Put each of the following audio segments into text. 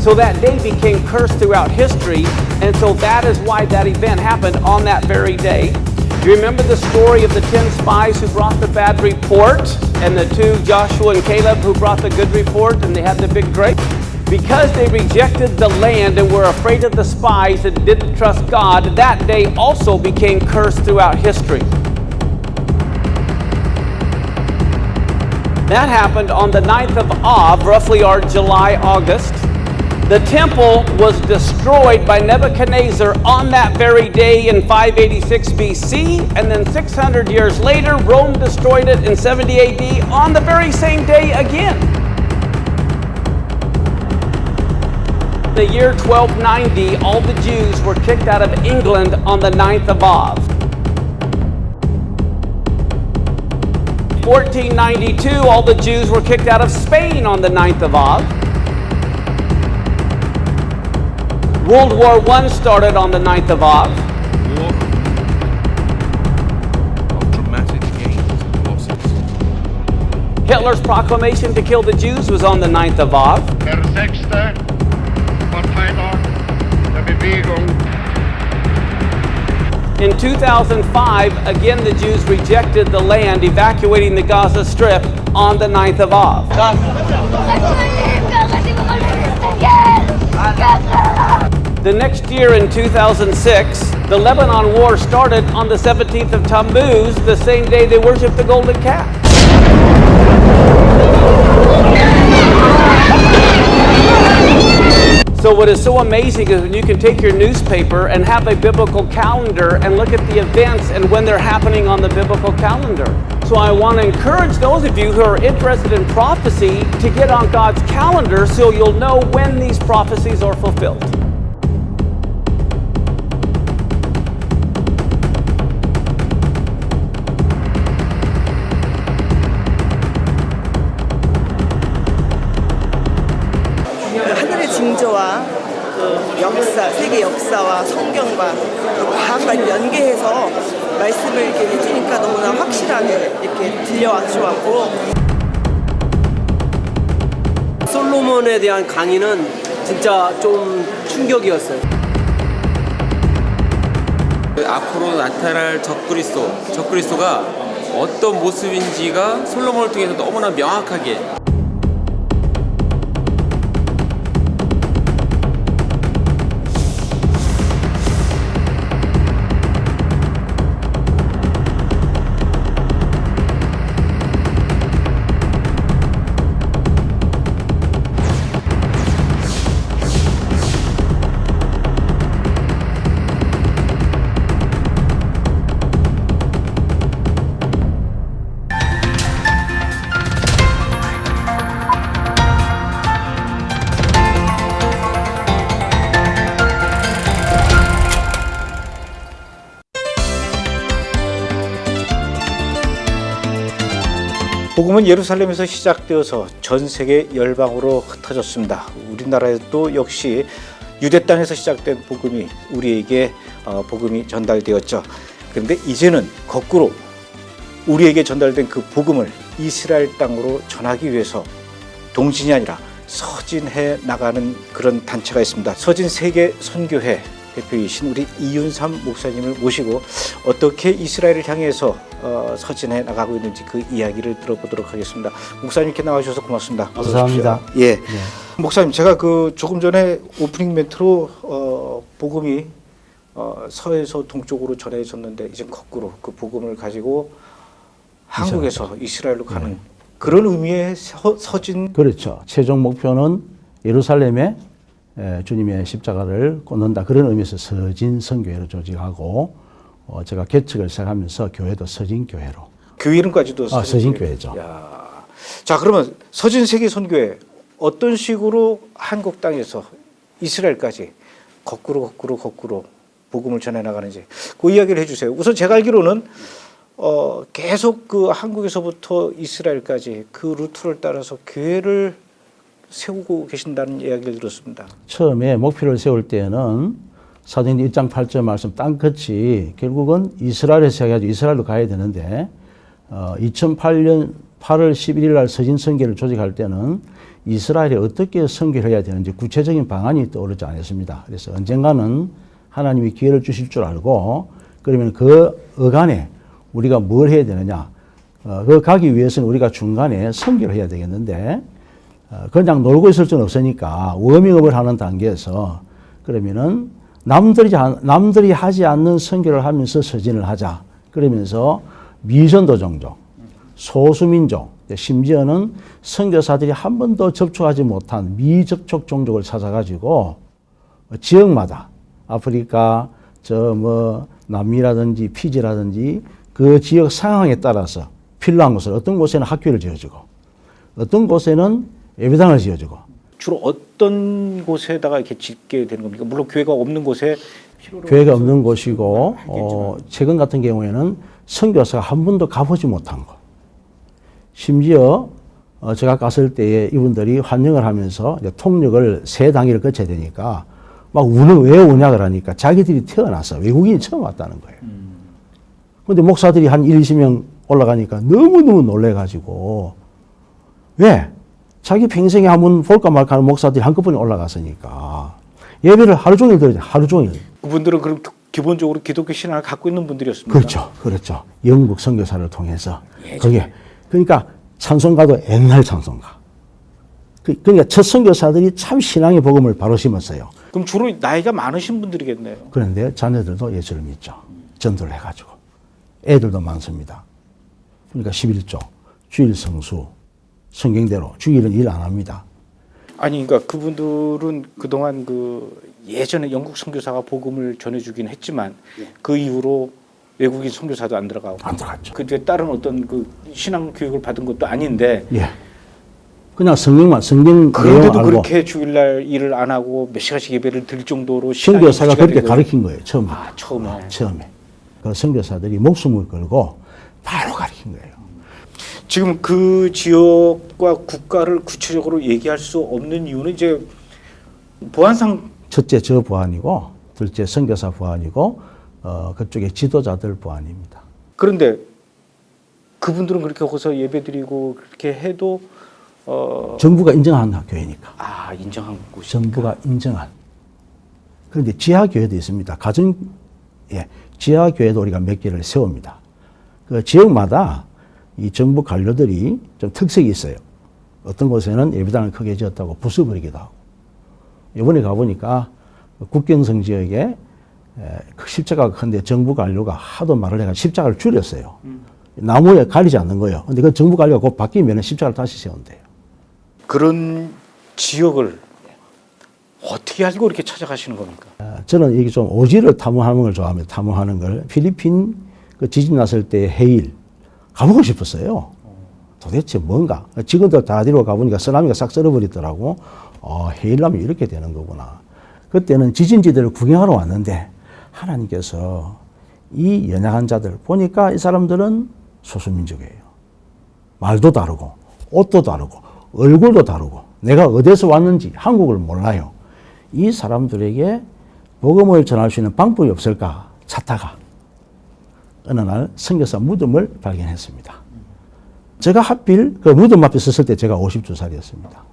So that day became cursed throughout history, and so that is why that event happened on that very day. You remember the story of the 10 spies who brought the bad report, and the 2, Joshua and Caleb, who brought the good report, and they had the big grape? Because they rejected the land and were afraid of the spies and didn't trust God, that day also became cursed throughout history. That happened on the 9th of Av, roughly our July, August. The temple was destroyed by Nebuchadnezzar on that very day in 586 BC, and then 600 years later, Rome destroyed it in 70 AD on the very same day again. In the year 1290, all the Jews were kicked out of England on the 9th of Av. 1492, all the Jews were kicked out of Spain on the 9th of Av. World War I started on the 9th of Av. War of dramatic gains and losses. Hitler's proclamation to kill the Jews was on the 9th of Av. Der 6. Parteitag der Bewegung. In 2005, again the Jews rejected the land, evacuating the Gaza Strip on the 9th of Av. The next year in 2006, the Lebanon War started on the 17th of Tammuz, the same day they worshiped the golden calf. So what is so amazing is when you can take your newspaper and have a biblical calendar and look at the events and when they're happening on the biblical calendar. So I want to encourage those of you who are interested in prophecy to get on God's calendar so you'll know when these prophecies are fulfilled. 하늘의 징조와 그 역사, 세계 역사와 성경과 그 과학을 연계해서 말씀을 이렇게 해주니까 너무나 확실하게 이렇게 들려왔고. 솔로몬에 대한 강의는 진짜 좀 충격이었어요. 앞으로 나타날 적그리스도가 어떤 모습인지가 솔로몬을 통해서 너무나 명확하게 복음은 예루살렘에서 시작되어서 전 세계 열방으로 흩어졌습니다. 우리나라에도 역시 유대 땅에서 시작된 복음이 우리에게 복음이 전달되었죠. 그런데 이제는 거꾸로 우리에게 전달된 그 복음을 이스라엘 땅으로 전하기 위해서 동진이 아니라 서진해 나가는 그런 단체가 있습니다. 서진 세계 선교회 대표이신 우리 이윤삼 목사님을 모시고 어떻게 이스라엘을 향해서 서진해 나가고 있는지 그 이야기를 들어보도록 하겠습니다. 목사님께 나와주셔서 고맙습니다. 감사합니다. 예, 네. 목사님, 제가 그 조금 전에 오프닝 멘트로 복음이 서에서 동쪽으로 전해졌는데 이제 거꾸로 그 복음을 가지고 한국에서 이스라엘로 가는 그런 의미의 서진. 그렇죠. 최종 목표는 예루살렘에 주님의 십자가를 꽂는다, 그런 의미에서 서진 선교회로 조직하고 제가 개척을 시작하면서 교회도 서진 교회로. 교회 이름까지도 서진 교회죠. 자, 그러면 서진 세계 선교회 어떤 식으로 한국 땅에서 이스라엘까지 거꾸로 복음을 전해 나가는지 그 이야기를 해주세요. 우선 제가 알기로는 계속 그 한국에서부터 이스라엘까지 그 루트를 따라서 교회를 세우고 계신다는 이야기를 들었습니다. 처음에 목표를 세울 때는 사도행전 1장 8절 말씀 땅끝이 결국은 이스라엘에서 해가지고 이스라엘로 가야 되는데 2008년 8월 11일 날 서진 선교를 조직할 때는 이스라엘에 어떻게 선교를 해야 되는지 구체적인 방안이 떠오르지 않았습니다. 그래서 언젠가는 하나님이 기회를 주실 줄 알고 그러면 그 어간에 우리가 뭘 해야 되느냐. 그 가기 위해서는 우리가 중간에 선교를 해야 되겠는데 그냥 놀고 있을 수는 없으니까 워밍업을 하는 단계에서 그러면은 남들이 하지 않는 선교를 하면서 서진을 하자. 그러면서 미전도 종족, 소수민족, 심지어는 선교사들이 한 번도 접촉하지 못한 미접촉 종족을 찾아가지고 지역마다 아프리카, 남미라든지 피지라든지 그 지역 상황에 따라서 필요한 곳을 어떤 곳에는 학교를 지어주고 어떤 곳에는 예배당을 지어주고 주로 어떤 곳에다가 이렇게 짓게 되는 겁니까? 물론 교회가 없는 곳에 교회가 없는 곳이고 최근 같은 경우에는 선교사가 한 번도 가보지 못한 곳. 심지어 제가 갔을 때에 이분들이 환영을 하면서 이제 통역을 3단계를 거쳐야 되니까 막 왜 우냐 그러니까 자기들이 태어나서 외국인이 처음 왔다는 거예요. 그런데 목사들이 한 20명 올라가니까 너무너무 놀래가지고 왜? 자기 평생에 한번 볼까 말까 하는 목사들이 한꺼번에 올라갔으니까 예배를 하루 종일 들어야 돼. 하루 종일. 그분들은 그럼 기본적으로 기독교 신앙을 갖고 있는 분들이었습니다. 그렇죠. 영국 선교사를 통해서 그게 그러니까 찬송가도 옛날 찬송가. 그러니까 첫 선교사들이 참 신앙의 복음을 바로 심었어요. 그럼 주로 나이가 많으신 분들이겠네요. 그런데 자녀들도 예수를 믿죠. 전도를 해가지고 애들도 많습니다. 그러니까 11조, 주일 성수, 성경대로 주일은 일 안 합니다. 아니, 그러니까 그분들은 그동안 예전에 영국 선교사가 복음을 전해주긴 했지만 그 이후로 외국인 선교사도 안 들어가고 안 들어갔죠. 그 뒤에 다른 어떤 신앙 교육을 받은 것도 아닌데 예. 그냥 성경 그런데도 알고 그렇게 주일날 일을 안 하고 몇 시간씩 예배를 드릴 정도로 선교사가 그렇게 가르친 거예요. 처음에. 처음에. 그 선교사들이 목숨을 걸고 바로 가르친 거예요. 지금 그 지역과 국가를 구체적으로 얘기할 수 없는 이유는 이제 보안상 첫째 저 부안이고 둘째 선교사 부안이고 그쪽에 지도자들 부안입니다. 그런데 그분들은 그렇게 거기서 예배드리고 그렇게 해도 정부가 인정한 교회니까. 인정한 곳이. 정부가 인정한. 그런데 지하교회도 있습니다. 지하교회도 우리가 몇 개를 세웁니다. 그 지역마다 이 정부 관료들이 좀 특색이 있어요. 어떤 곳에는 예배당을 크게 지었다고 부숴버리기도 하고. 이번에 가보니까 국경성 지역에 십자가가 큰데 정부 관료가 하도 말을 해가 십자가를 줄였어요. 나무에 가리지 않는 거예요. 근데 그 정부 관료가 곧 바뀌면 십자가를 다시 세운대요. 그런 지역을 어떻게 알고 이렇게 찾아가시는 겁니까? 저는 이게 좀 오지를 탐험하는 걸 좋아합니다. 탐험하는 걸. 필리핀 그 지진 났을 때 해일 가보고 싶었어요. 도대체 뭔가. 직원들 다 데리고 가보니까 쓰나미가 싹 썰어버리더라고. 해일나면 이렇게 되는 거구나. 그때는 지진지대를 구경하러 왔는데 하나님께서 이 연약한 자들 보니까 이 사람들은 소수민족이에요. 말도 다르고 옷도 다르고 얼굴도 다르고 내가 어디서 왔는지 한국을 몰라요. 이 사람들에게 복음을 전할 수 있는 방법이 없을까 찾다가 어느 날 선교사 무덤을 발견했습니다. 제가 하필 그 무덤 앞에 섰을 때 제가 52살이었습니다.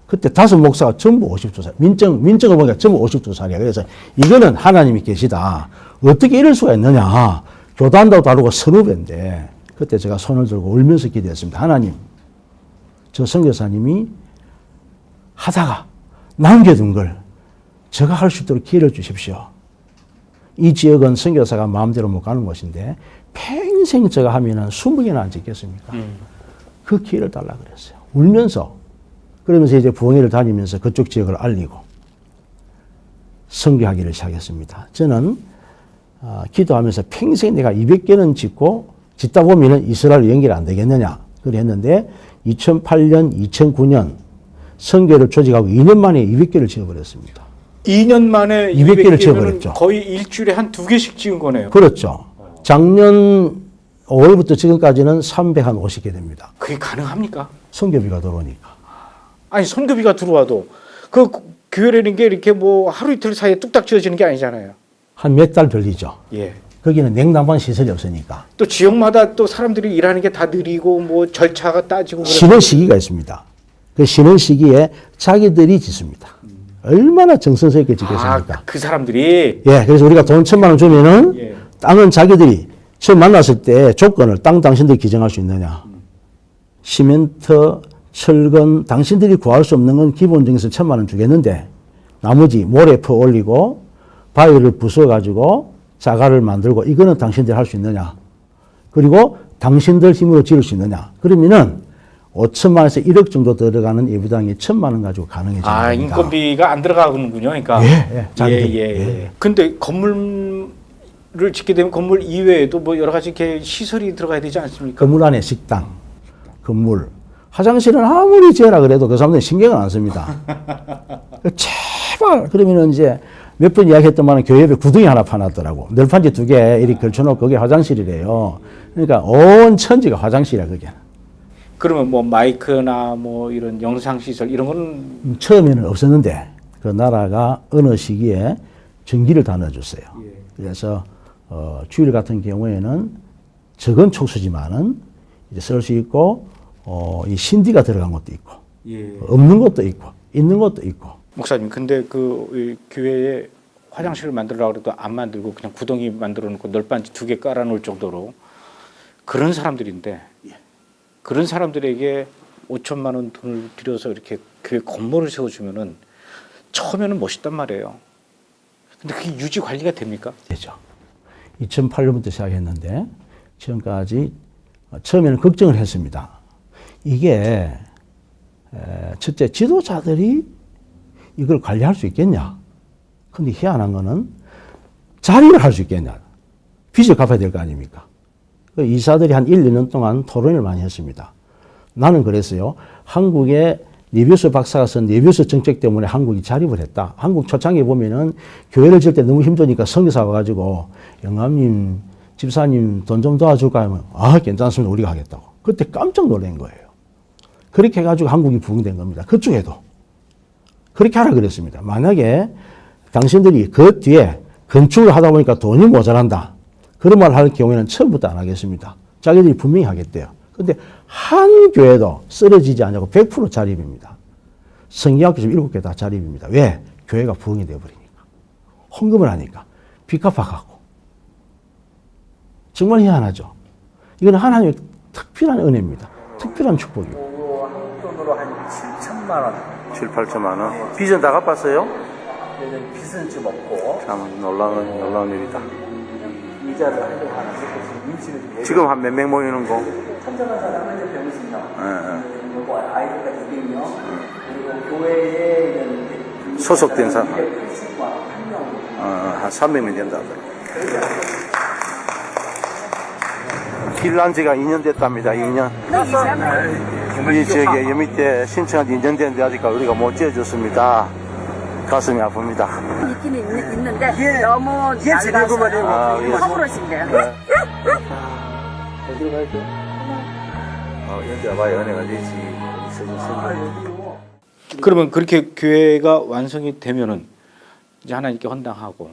그때 5 목사가 전부 52살. 민정을 보니까 전부 52살이야. 그래서 이거는 하나님이 계시다. 어떻게 이럴 수가 있느냐. 교단도 다르고 선후배인데 그때 제가 손을 들고 울면서 기도했습니다. 하나님, 저 선교사님이 하다가 남겨둔 걸 제가 할 수 있도록 기회를 주십시오. 이 지역은 선교사가 마음대로 못 가는 곳인데 평생 제가 하면은 20개나 안 짓겠습니까? 그 기회를 달라 그랬어요. 울면서. 그러면서 이제 부흥회를 다니면서 그쪽 지역을 알리고 선교하기를 시작했습니다. 저는 기도하면서 평생 내가 200개는 짓다 보면은 이스라엘 연결이 안 되겠느냐. 그래 했는데 2008년, 2009년 선교를 조직하고 2년 만에 200개를 지어버렸습니다. 2년 만에 200개를 지어버렸죠. 거의 일주일에 한 2개씩 지은 거네요. 그렇죠. 작년 5월부터 지금까지는 350개 됩니다. 그게 가능합니까? 선교비가 들어오니까. 아니, 선교비가 들어와도 그 교회라는 게 이렇게 하루 이틀 사이에 뚝딱 지어지는 게 아니잖아요. 한 몇 달 걸리죠. 예. 거기는 냉난방 시설이 없으니까. 또 지역마다 또 사람들이 일하는 게 다 느리고 뭐 절차가 따지고 쉬는 시기가 있습니다. 그 쉬는 시기에 자기들이 짓습니다. 얼마나 정성스럽게 짓겠습니까? 그 사람들이 예, 그래서 우리가 돈 1,000만 원 주면은 예. 땅은 자기들이 처음 만났을 때 조건을 땅 당신들이 기증할 수 있느냐. 시멘트, 철근 당신들이 구할 수 없는 건 기본적에서 1,000만 원 주겠는데 나머지 모래 퍼 올리고 바위를 부숴가지고 자갈을 만들고 이거는 당신들이 할 수 있느냐. 그리고 당신들 힘으로 지을 수 있느냐. 그러면은 5천만 원에서 1억 정도 들어가는 예부당이 1,000만 원 가지고 가능해집니다. 아, 인건비가 안 들어가는군요. 그러니까. 예. 예. 근데 건물을 짓게 되면 건물 이외에도 뭐 여러 가지 이렇게 시설이 들어가야 되지 않습니까? 건물 안에 식당, 건물, 화장실은 아무리 지어라 그래도 그 사람들은 신경을 안 씁니다. 제발 그러면은 이제 몇 번 이야기했더만 교회 옆에 구덩이 하나 파놨더라고. 널판지 2개 이렇게 걸쳐놓고 그게 화장실이래요. 그러니까 온 천지가 화장실이야 그게. 그러면 뭐 마이크나 뭐 이런 영상 시설 이런 거는 처음에는 없었는데 그 나라가 어느 시기에 전기를 다 넣어줬어요. 그래서 주일 같은 경우에는 적은 촉수지만은 이제 쓸 수 있고 이 신디가 들어간 것도 있고 없는 것도 있고 있는 것도 있고. 목사님, 근데 그 교회에 화장실을 만들려고 해도 안 만들고 그냥 구덩이 만들어 놓고 널빤지 2개 깔아 놓을 정도로 그런 사람들인데 그런 사람들에게 5천만 원 돈을 들여서 이렇게 교회 건물을 세워주면은 처음에는 멋있단 말이에요. 근데 그게 유지 관리가 됩니까? 되죠. 2008년부터 시작했는데 지금까지 처음에는 걱정을 했습니다. 이게 첫째 지도자들이 이걸 관리할 수 있겠냐. 근데 희한한 거는 자리를 할 수 있겠냐. 빚을 갚아야 될 거 아닙니까? 이사들이 한 1, 2년 동안 토론을 많이 했습니다. 나는 그랬어요. 한국의 네비우스 박사가 쓴 네비우스 정책 때문에 한국이 자립을 했다. 한국 초창기에 보면은 교회를 질 때 너무 힘드니까 선교사 와가지고 영감님, 집사님 돈 좀 도와줄까 하면 괜찮습니다. 우리가 하겠다고. 그때 깜짝 놀란 거예요. 그렇게 해가지고 한국이 부흥된 겁니다. 그쪽에도. 그렇게 하라 그랬습니다. 만약에 당신들이 그 뒤에 건축을 하다 보니까 돈이 모자란다. 그런 말 할 경우에는 처음부터 안 하겠습니다. 자기들이 분명히 하겠대요. 근데 한 교회도 쓰러지지 않냐고 100% 자립입니다. 성경학교 지금 7개 다 자립입니다. 왜? 교회가 부흥이 되어버리니까. 헌금을 하니까. 빚 갚아가고. 정말 희한하죠. 이건 하나님의 특별한 은혜입니다. 특별한 축복이에요. 돈으로 한 7천만 원. 7, 8천만 원. 빚은 다 갚았어요? 빚은 지금 없고. 참 놀라운 일이다. 이자를 한개 하나 쓰고 민치를 좀 지금 한 몇 명 모이는 거? 천정한 사람은 이제 병이 있습니다. 예. 그리고 아이들과 200명. 그리고 교회에 있는 소속된 사람. 280만 한 명. 한 300명 된다. 길 난 지가 2년 됐답니다. 2년. 우리 지역에 여 밑에 신청한 지 2년 됐는데 아직 우리가 못 지어줬습니다. 가슴이 아픕니다. 있긴 있는데 너무 낡아서 허물어진대요. 어디로 갈게? 여기 와봐야 은혜가 되지. 그러면 그렇게 교회가 완성이 되면은 이제 하나님께 헌당하고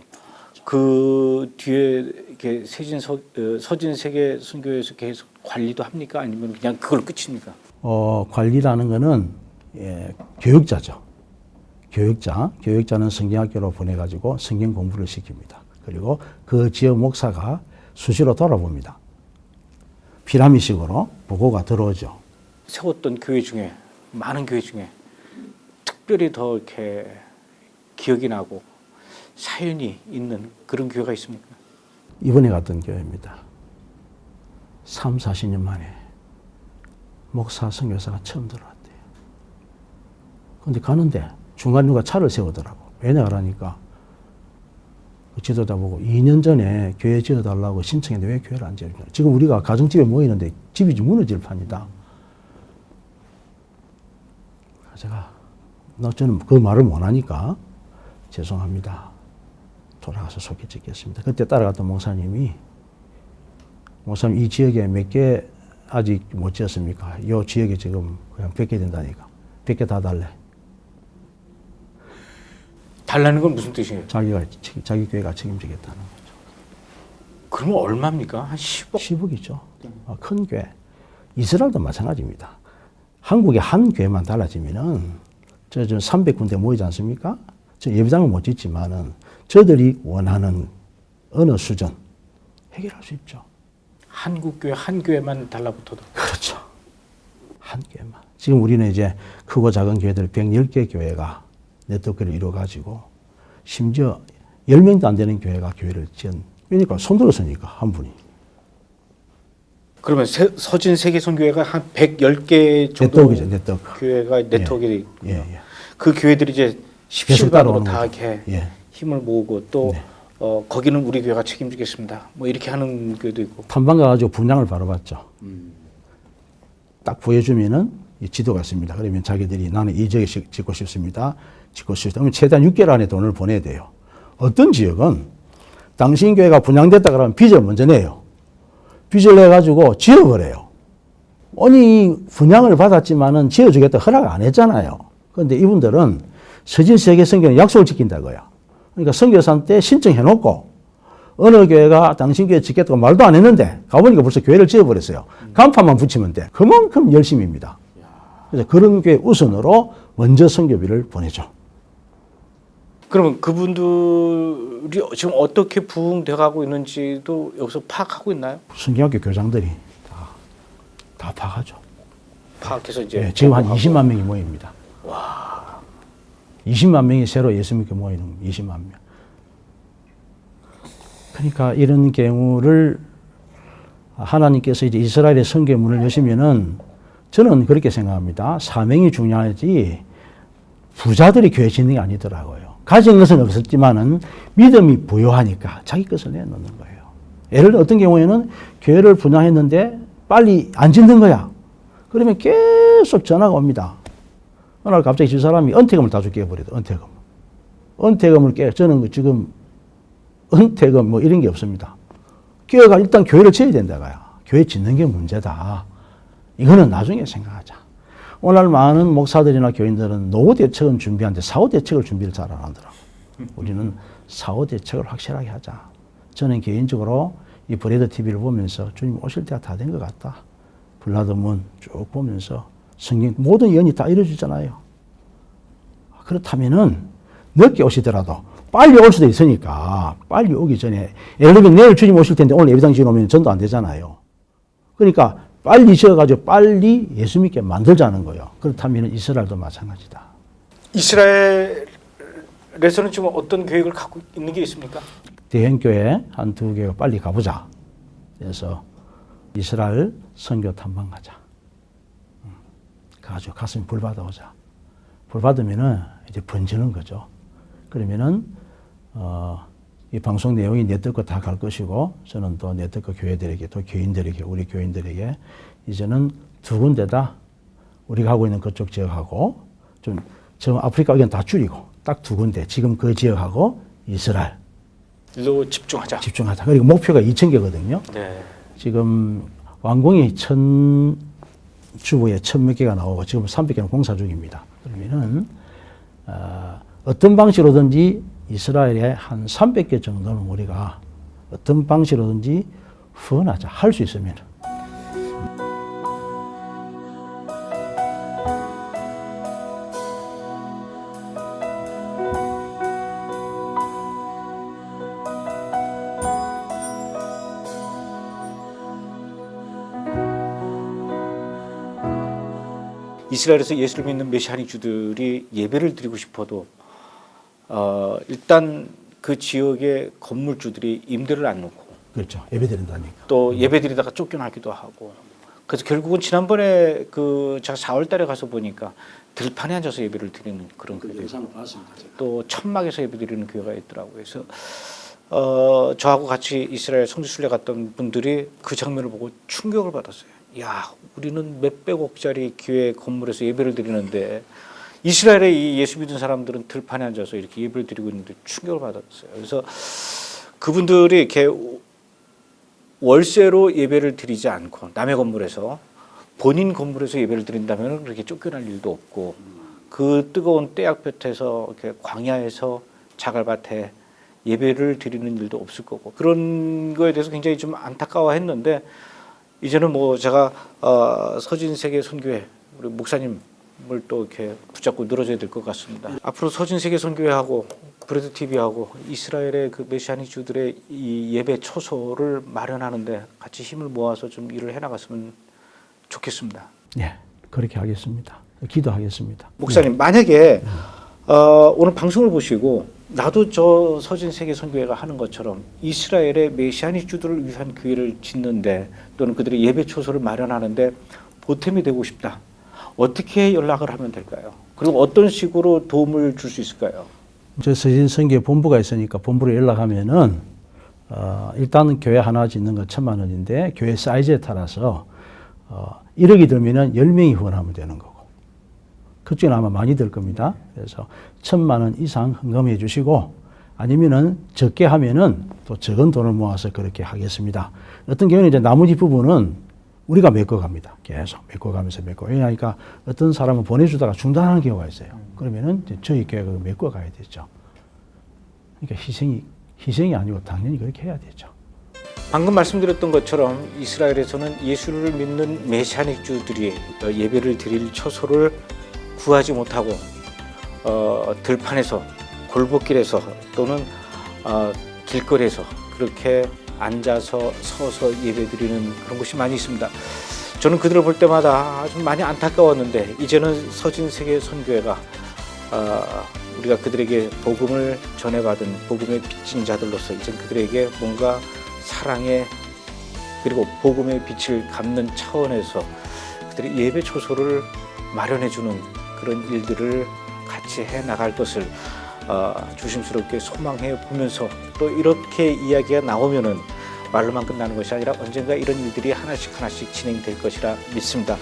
그 뒤에 이렇게 서진 세계 선교회에서 계속 관리도 합니까? 아니면 그냥 그걸 끝입니까? 관리라는 거는 교육자죠. 교육자는 성경학교로 보내가지고 성경 공부를 시킵니다. 그리고 그 지역 목사가 수시로 돌아봅니다. 피라미식으로 보고가 들어오죠. 세웠던 교회 중에 많은 교회 중에 특별히 더 이렇게 기억이 나고 사연이 있는 그런 교회가 있습니까? 이번에 갔던 교회입니다. 3, 40년 만에 목사, 선교사가 처음 들어왔대요. 근데 가는데 중간에 누가 차를 세우더라고. 왜 나가라니까 그 지도자 보고 2년 전에 교회 지어달라고 신청했는데 왜 교회를 안 지어주냐. 지금 우리가 가정집에 모이는데 집이 무너질 판이다. 저는 그 말을 못하니까 죄송합니다. 돌아가서 소개 찍겠습니다. 그때 따라갔던 목사님 이 지역에 몇 개 아직 못 지었습니까? 이 지역에 지금 그냥 100개 된다니까. 100개 다 달래. 달라는 건 무슨 뜻이에요? 자기 교회가 책임지겠다는 거죠. 그러면 얼마입니까? 한 10억? 10억이죠. 큰 교회. 이스라엘도 마찬가지입니다. 한국의 한 교회만 달라지면은 저 300군데 모이지 않습니까? 저 예배당은 못 짓지만은 저들이 원하는 어느 수준 해결할 수 있죠. 한국 교회 한 교회만 달라붙어도. 그렇죠. 한 교회만. 지금 우리는 이제 크고 작은 교회들 110개 교회가 네트워크를 이루어가지고 심지어 10명도 안 되는 교회가 교회를 지은. 그러니까 손들었으니까 한 분이. 그러면 서진 세계선교회가 한 110개 정도 네트워크죠, 네트워크. 교회가 네트워크가 예, 있군요. 예, 예. 그 교회들이 이제 계속 십시일반으로 따라오는 다 거죠. 이렇게 예. 힘을 모으고 또 네. 거기는 우리 교회가 책임지겠습니다. 뭐 이렇게 하는 교회도 있고. 탐방 가가지고 분양을 바로 받죠. 딱 보여주면은 이 지도가 있습니다. 그러면 자기들이 나는 이 지역에 짓고 싶습니다. 짓고 싶습니다. 그러면 최대한 6개월 안에 돈을 보내야 돼요. 어떤 지역은 당신 교회가 분양됐다 그러면 빚을 먼저 내요. 빚을 내가지고 지어버려요. 아니 분양을 받았지만은 지어주겠다 허락 안 했잖아요. 그런데 이분들은 서진 세계 선교는 약속을 지킨다고요. 그러니까 선교사 때 신청해놓고 어느 교회가 당신 교회 짓겠다고 말도 안 했는데 가보니까 벌써 교회를 지어버렸어요. 간판만 붙이면 돼. 그만큼 열심입니다. 그래서 그런 교회 우선으로 먼저 선교비를 보내죠. 그러면 그분들이 지금 어떻게 부흥돼 가고 있는지도 여기서 파악하고 있나요? 성경학교 교장들이 다 파악하죠. 파악해서 이제 네, 지금 한 20만 명이 모입니다. 와. 20만 명이 새로 예수 믿게 모이는 20만 명. 그러니까 이런 경우를 하나님께서 이제 이스라엘의 선교의 문을 여시면은 저는 그렇게 생각합니다. 사명이 중요하지 부자들이 교회 짓는 게 아니더라고요. 가진 것은 없었지만은 믿음이 부요하니까 자기 것을 내놓는 거예요. 예를 들어 어떤 경우에는 교회를 분양했는데 빨리 안 짓는 거야. 그러면 계속 전화가 옵니다. 어느 날 갑자기 저 사람이 은퇴금을 다 줄게 해버려도 은퇴금. 은퇴금을 저는 지금 은퇴금 뭐 이런 게 없습니다. 교회가 일단 교회를 지어야 된다가야. 교회 짓는 게 문제다. 이거는 나중에 생각하자. 오늘 많은 목사들이나 교인들은 노후 대책은 준비하는데 사후 대책을 준비를 잘 안 하더라고요. 우리는 사후 대책을 확실하게 하자. 저는 개인적으로 이 브레드 TV를 보면서 주님 오실 때가 다 된 것 같다. 블라드문 쭉 보면서 성경 모든 연이 다 이루어지잖아요. 그렇다면은 늦게 오시더라도 빨리 올 수도 있으니까 빨리 오기 전에 예를 들면 내일 주님 오실 텐데 오늘 예배당 지어놓으면 전도 안 되잖아요. 그러니까 빨리 지어가지고 빨리 예수 믿게 만들자는 거예요. 그렇다면 이스라엘도 마찬가지다. 이스라엘에서는 지금 어떤 계획을 갖고 있는 게 있습니까? 대형교회 한두 개가 빨리 가보자. 그래서 이스라엘 선교 탐방 가자. 가가지고 가슴에 불 받아오자. 불 받으면은 이제 번지는 거죠. 그러면은 이 방송 내용이 네트워크 다 갈 것이고 저는 또 네트워크 교회들에게 또 교인들에게 우리 교인들에게 이제는 두 군데다 우리가 하고 있는 그쪽 지역하고 좀 아프리카 의견 다 줄이고 딱 두 군데 지금 그 지역하고 이스라엘 로 집중하자. 그리고 목표가 2,000개거든요. 네. 지금 완공이 주부에 1,000몇 개가 나오고 지금 300개는 공사 중입니다. 그러면은 어떤 방식으로든지 이스라엘에 한 300개 정도는 우리가 어떤 방식으로든지 후원하자. 할 수 있으면. 이스라엘에서 예수를 믿는 메시아닉주들이 예배를 드리고 싶어도 일단 그 지역의 건물주들이 임대를 안 놓고 그렇죠. 예배 드린다니까. 또 예배 드리다가 쫓겨나기도 하고 그래서 결국은 지난번에 제가 4월달에 가서 보니까 들판에 앉아서 예배를 드리는 그런 교회가 또 천막에서 예배 드리는 교회가 있더라고요. 그래서 저하고 같이 이스라엘 성지순례 갔던 분들이 그 장면을 보고 충격을 받았어요. 야, 우리는 몇백억짜리 교회 건물에서 예배를 드리는데 이스라엘의 이 예수 믿는 사람들은 들판에 앉아서 이렇게 예배를 드리고 있는데 충격을 받았어요. 그래서 그분들이 이렇게 월세로 예배를 드리지 않고 남의 건물에서 본인 건물에서 예배를 드린다면 그렇게 쫓겨날 일도 없고 그 뜨거운 떼약볕에서 이렇게 광야에서 자갈밭에 예배를 드리는 일도 없을 거고 그런 거에 대해서 굉장히 좀 안타까워했는데 이제는 뭐 제가 서진세계 선교회 우리 목사님을 또 이렇게 붙잡고 늘어져야 될 것 같습니다. 앞으로 서진세계 선교회하고 브레드 TV하고 이스라엘의 그 메시아닉 주들의 이 예배 초소를 마련하는데 같이 힘을 모아서 좀 일을 해나갔으면 좋겠습니다. 네, 그렇게 하겠습니다. 기도하겠습니다. 목사님, 만약에 오늘 방송을 보시고 나도 저 서진세계 선교회가 하는 것처럼 이스라엘의 메시아닉 주들을 위한 교회를 짓는데 또는 그들의 예배 초소를 마련하는데 보탬이 되고 싶다. 어떻게 연락을 하면 될까요? 그리고 어떤 식으로 도움을 줄 수 있을까요? 저 서진 선교회 본부가 있으니까 본부로 연락하면은 일단은 교회 하나 짓는 건 1,000만 원인데 교회 사이즈에 따라서 1억이 들면은 10명이 후원하면 되는 거고 그쪽은 아마 많이 들 겁니다. 그래서 1,000만 원 이상 헌금해 주시고 아니면은 적게 하면은 또 적은 돈을 모아서 그렇게 하겠습니다. 어떤 경우는 이제 나머지 부분은 우리가 메꿔갑니다. 계속 메꿔가면서 왜냐하니까 어떤 사람은 보내주다가 중단하는 경우가 있어요. 그러면은 이제 저희 교회가 메꿔가야 되죠. 그러니까 희생이 아니고 당연히 그렇게 해야 되죠. 방금 말씀드렸던 것처럼 이스라엘에서는 예수를 믿는 메시아닉 주들이 예배를 드릴 처소를 구하지 못하고 들판에서 골목길에서 또는 길거리에서 그렇게 앉아서 서서 예배드리는 그런 곳이 많이 있습니다. 저는 그들을 볼 때마다 아주 많이 안타까웠는데 이제는 서진세계 선교회가 우리가 그들에게 복음을 전해받은 복음의 빚진 자들로서 이제 그들에게 뭔가 사랑의 그리고 복음의 빛을 갚는 차원에서 그들의 예배 초소를 마련해주는 그런 일들을 같이 해나갈 것을 조심스럽게 소망해 보면서 또 이렇게 이야기가 나오면은 말로만 끝나는 것이 아니라 언젠가 이런 일들이 하나씩 진행될 것이라 믿습니다.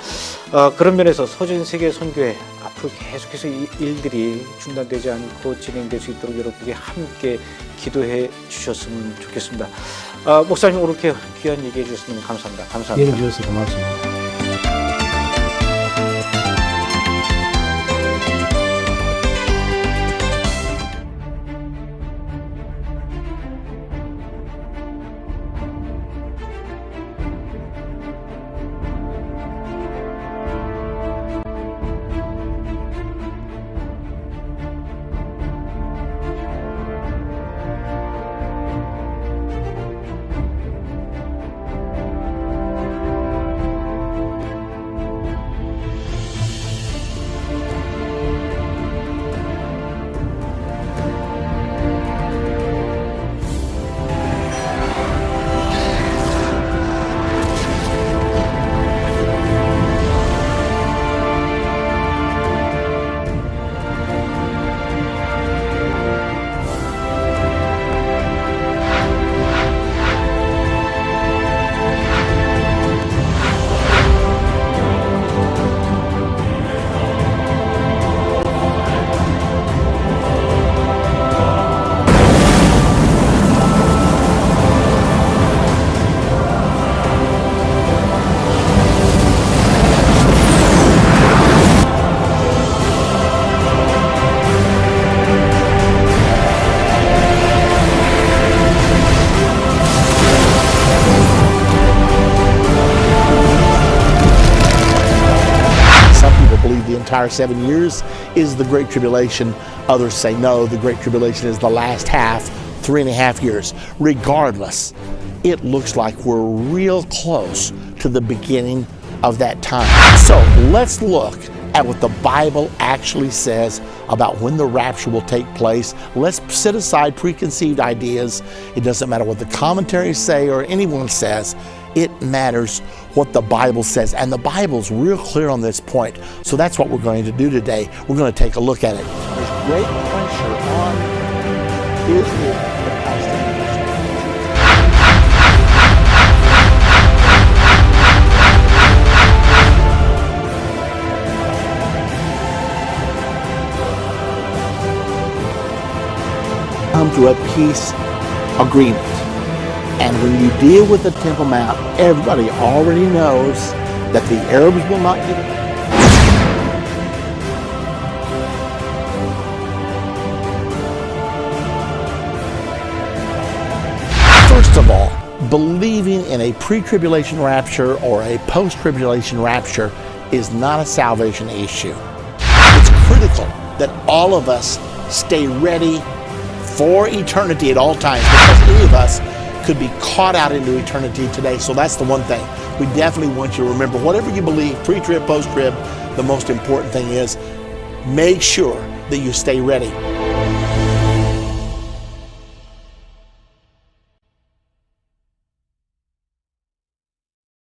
그런 면에서 서진세계 선교회 앞으로 계속해서 이 일들이 중단되지 않고 진행될 수 있도록 여러분께 함께 기도해 주셨으면 좋겠습니다. 목사님 오늘 이렇게 귀한 얘기해 주셨으면 감사합니다. 감사합니다. 예를 주셔서 고맙습니다. entire 7 years is the Great Tribulation. Others say no, the Great Tribulation is the last half, 3.5 years. Regardless, it looks like we're real close to the beginning of that time. So let's look at what the Bible actually says about when the rapture will take place. Let's set aside preconceived ideas. It doesn't matter what the commentaries say or anyone says. It matters what the Bible says. And the Bible's real clear on this point. So that's what we're going to do today. We're going to take a look at it. There's great pressure on Israel, the Palestinians. Come to a peace agreement. And when you deal with the Temple Mount, everybody already knows that the Arabs will not get it. First of all, believing in a pre-tribulation rapture or a post-tribulation rapture is not a salvation issue. It's critical that all of us stay ready for eternity at all times, because any of us could be caught out into eternity today. So that's the one thing we definitely want you to remember. Whatever you believe, pre-trib, post-trib, the most important thing is make sure that you stay ready.